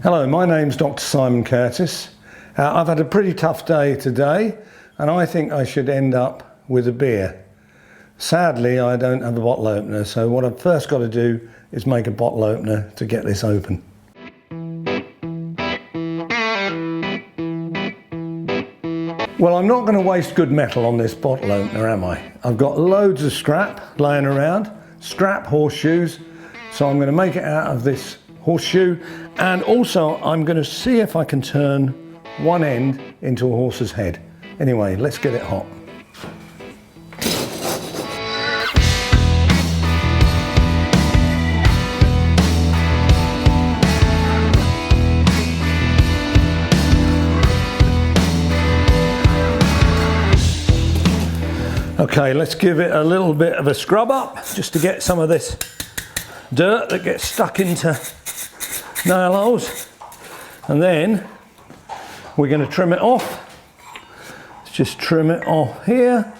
Hello, my name's Dr. Simon Curtis. I've had a pretty tough day today and I think I should end up with a beer. Sadly, I don't have a bottle opener, so what I've first got to do is make a bottle opener to get this open. Well, I'm not going to waste good metal on this bottle opener, am I? I've got loads of strap laying around, strap horseshoes, so I'm going to make it out of this horseshoe, and also I'm going to see if I can turn one end into a horse's head. Anyway, let's get it hot. Okay, let's give it a little bit of a scrub up just to get some of this dirt that gets stuck into nail holes, and then we're going to trim it off. Let's just trim it off here.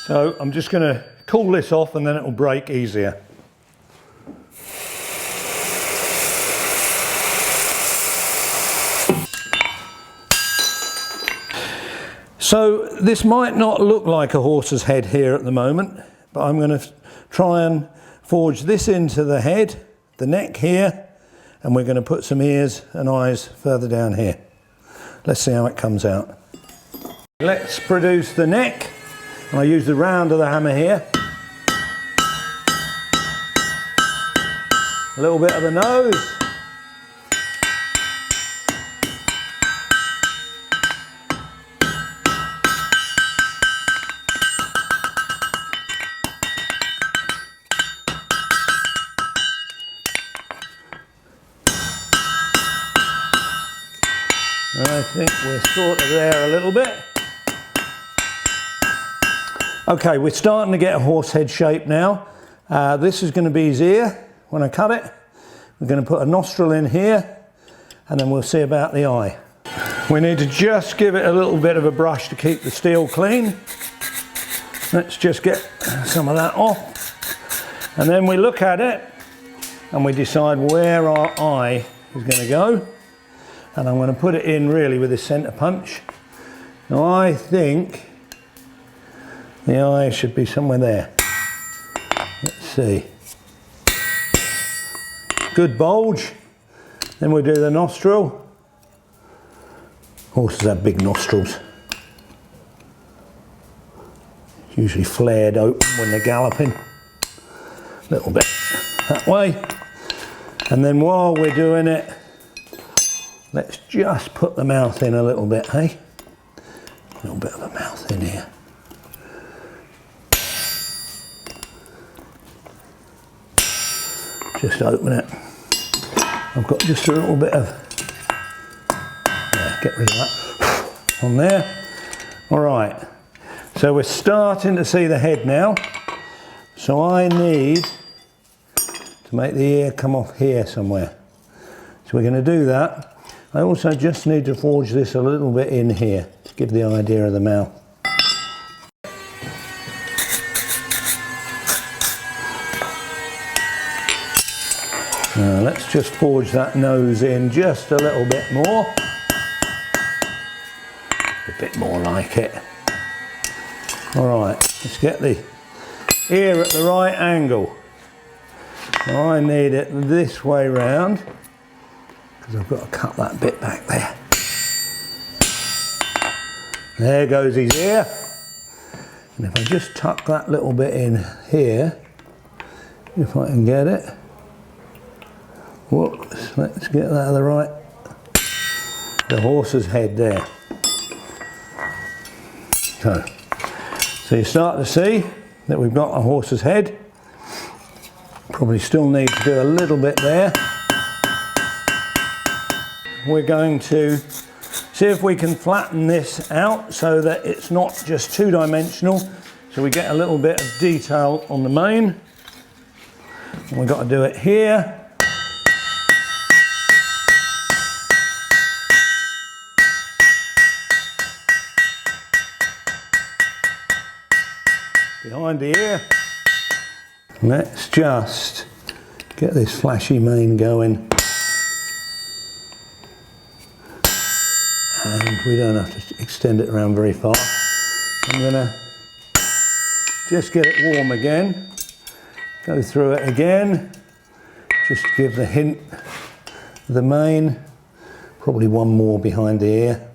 So I'm just going to cool this off and then it will break easier. So this might not look like a horse's head here at the moment, but I'm going to try and forge this into the head, the neck here, and we're going to put some ears and eyes further down here. Let's see how it comes out. Let's produce the neck. I use the round of the hammer here. A little bit of the nose. I think we're sort of there a little bit. Okay, we're starting to get a horse head shape now. This is going to be his ear when I cut it. We're going to put a nostril in here and then we'll see about the eye. We need to just give it a little bit of a brush to keep the steel clean. Let's just get some of that off. And then we look at it and we decide where our eye is going to go. And I'm going to put it in really with a centre punch. Now I think the eye should be somewhere there. Let's see. Good bulge. Then we'll do the nostril. Horses have big nostrils. Usually flared open when they're galloping. A little bit that way. And then while we're doing it, let's just put the mouth in a little bit, hey? A little bit of a mouth in here. Just open it. I've got just a little bit of, yeah, get rid of that on there. All right, so we're starting to see the head now. So I need to make the ear come off here somewhere. So we're going to do that. I also just need to forge this a little bit in here to give the idea of the mouth. Now let's just forge that nose in just a little bit more. A bit more like it. Alright, let's get the ear at the right angle. Now I need it this way round, because I've got to cut that bit back there. There goes his ear. And if I just tuck that little bit in here, if I can get it. Whoops, let's get that the right, the horse's head there. So you start to see that we've got a horse's head. Probably still need to do a little bit there. We're going to see if we can flatten this out so that it's not just two-dimensional, so we get a little bit of detail on the mane. And we've got to do it here. behind the ear. Let's just get this flashy mane going. And we don't have to extend it around very far. I'm gonna just get it warm again. Go through it again. Just to give the hint of the mane. Probably one more behind the ear.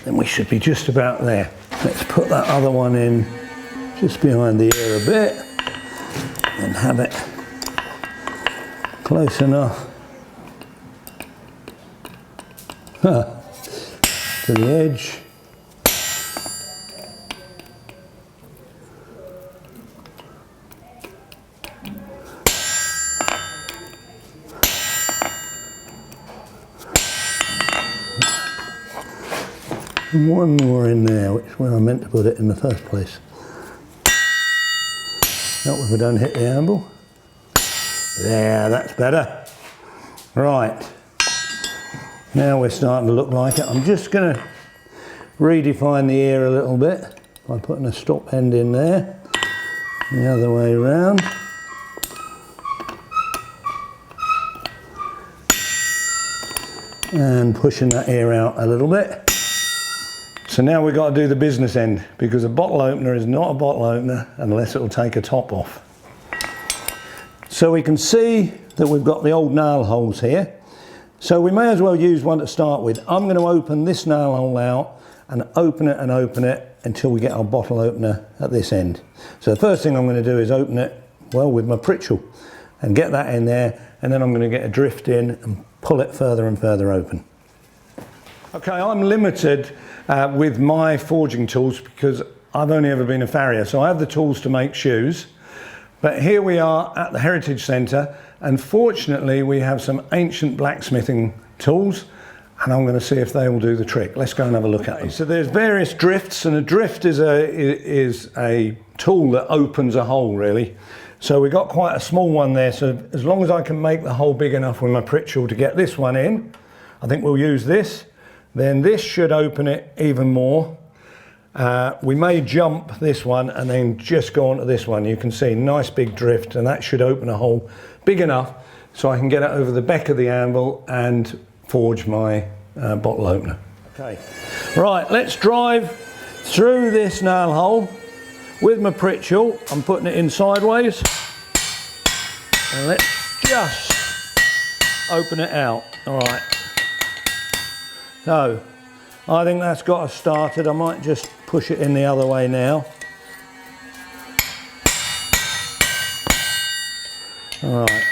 Then we should be just about there. Let's put that other one in just behind the ear a bit and have it close enough to the edge. And one more in there, which is where I meant to put it in the first place. Not if I don't hit the handle. There, that's better. Right. Now we're starting to look like it. I'm just going to redefine the ear a little bit by putting a stop end in there. The other way around. And pushing that ear out a little bit. So now we've got to do the business end, because a bottle opener is not a bottle opener unless it will take a top off. So we can see that we've got the old nail holes here. So we may as well use one to start with. I'm going to open this nail hole out and open it until we get our bottle opener at this end. So the first thing I'm going to do is open it, well, with my Pritchel and get that in there, and then I'm going to get a drift in and pull it further and further open. Okay, I'm limited with my forging tools because I've only ever been a farrier, so I have the tools to make shoes. But here we are at the Heritage Centre, and fortunately we have some ancient blacksmithing tools, and I'm going to see if they will do the trick. Let's go and have a look at them. So there's various drifts, and a drift is a tool that opens a hole, really. So we got quite a small one there, so as long as I can make the hole big enough with my Pritchel to get this one in, I think we'll use this. Then this should open it even more. We may jump this one and then just go on to this one. You can see nice big drift, and that should open a hole big enough so I can get it over the back of the anvil and forge my bottle opener. Okay, right, let's drive through this nail hole with my Pritchel. I'm putting it in sideways, and let's just open it out. All right. So, I think that's got us started. I might just push it in the other way now. All right.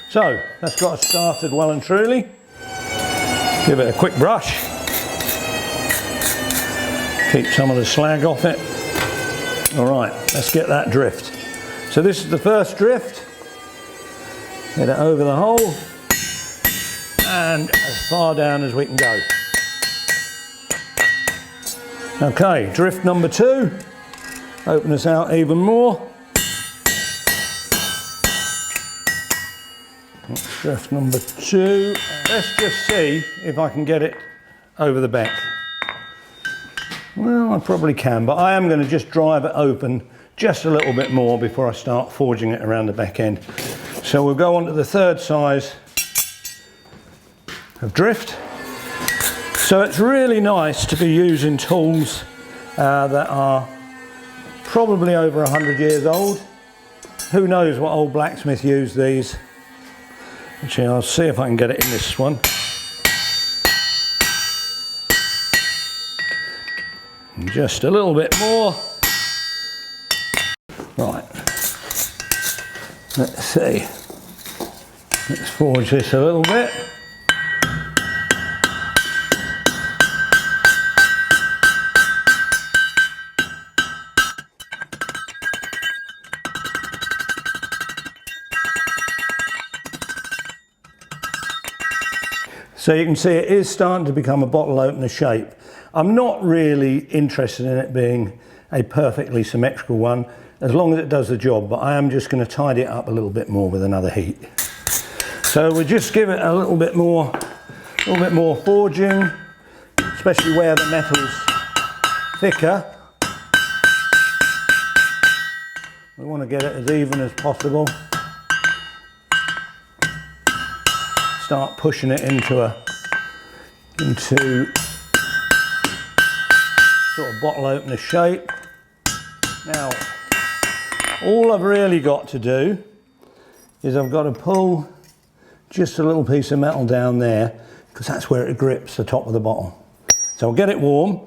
So, that's got us started well and truly. Give it a quick brush. Keep some of the slag off it. All right, let's get that drift. So this is the first drift. Get it over the hole. And as far down as we can go. Okay, drift number 2. Open this out even more. That's drift number 2. Let's just see if I can get it over the back. Well, I probably can, but I am going to just drive it open just a little bit more before I start forging it around the back end. So we'll go on to the third size of drift. So it's really nice to be using tools that are probably over 100 years old. Who knows what old blacksmith used these. Actually, I'll see if I can get it in this one. And just a little bit more. Right. Let's see. Let's forge this a little bit. So you can see it is starting to become a bottle opener shape. I'm not really interested in it being a perfectly symmetrical one, as long as it does the job, but I am just going to tidy it up a little bit more with another heat. So we'll just give it a little bit more forging, especially where the metal's thicker. We want to get it as even as possible. Start pushing it into sort of bottle opener shape. Now, all I've really got to do is I've got to pull just a little piece of metal down there, because that's where it grips the top of the bottle. So I'll get it warm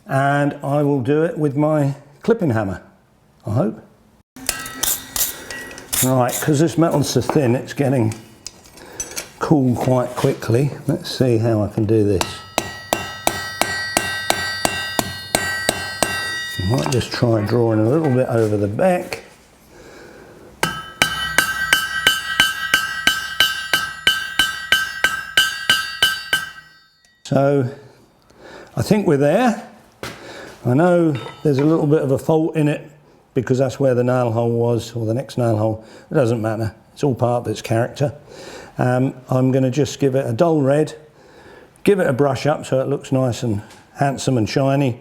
and I will do it with my clipping hammer, I hope. Right, because this metal's so thin, it's getting cool quite quickly. Let's see how I can do this. I might just try drawing a little bit over the back. So I think we're there. I know there's a little bit of a fault in it because that's where the nail hole was, or the next nail hole. It doesn't matter, it's all part of its character. I'm going to just give it a dull red, give it a brush up so it looks nice and handsome and shiny,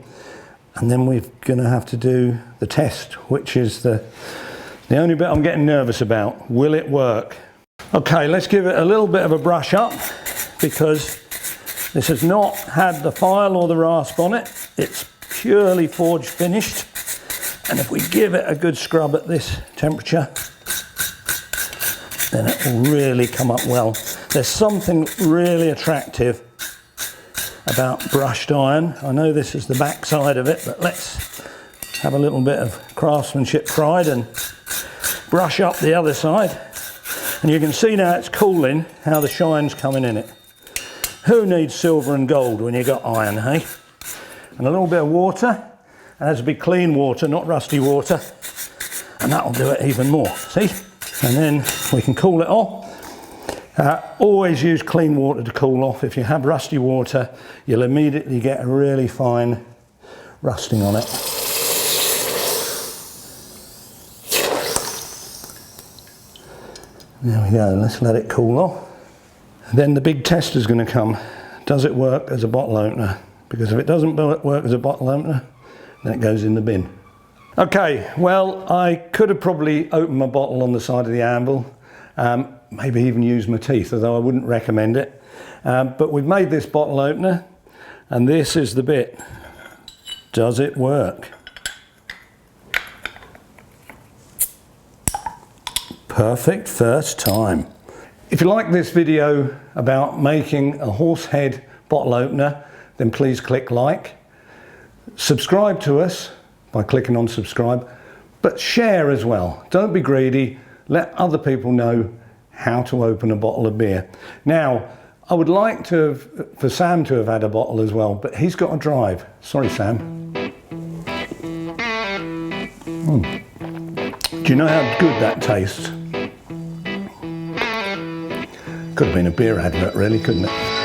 and then we're going to have to do the test, which is the only bit I'm getting nervous about. Will it work? Okay, let's give it a little bit of a brush up, because this has not had the file or the rasp on it. It's purely forge finished. And if we give it a good scrub at this temperature, then it will really come up well. There's something really attractive about brushed iron. I know this is the back side of it, but let's have a little bit of craftsmanship pride and brush up the other side. And you can see now it's cooling, how the shine's coming in it. Who needs silver and gold when you got iron, hey? And a little bit of water. It has to be clean water, not rusty water. And that'll do it even more, see? And then we can cool it off. Always use clean water to cool off. If you have rusty water, you'll immediately get a really fine rusting on it. There we go, let's let it cool off. Then the big test is going to come. Does it work as a bottle opener? Because if it doesn't work as a bottle opener, then it goes in the bin. Okay, well, I could have probably opened my bottle on the side of the anvil, maybe even used my teeth, although I wouldn't recommend it. But we've made this bottle opener, and this is the bit. Does it work? Perfect first time. If you like this video about making a horse head bottle opener, then please click like. Subscribe to us by clicking on subscribe, but share as well. Don't be greedy. Let other people know how to open a bottle of beer. Now, I would like for Sam to have had a bottle as well, but he's got to drive. Sorry, Sam. Do you know how good that tastes? Could have been a beer advert, really, couldn't it?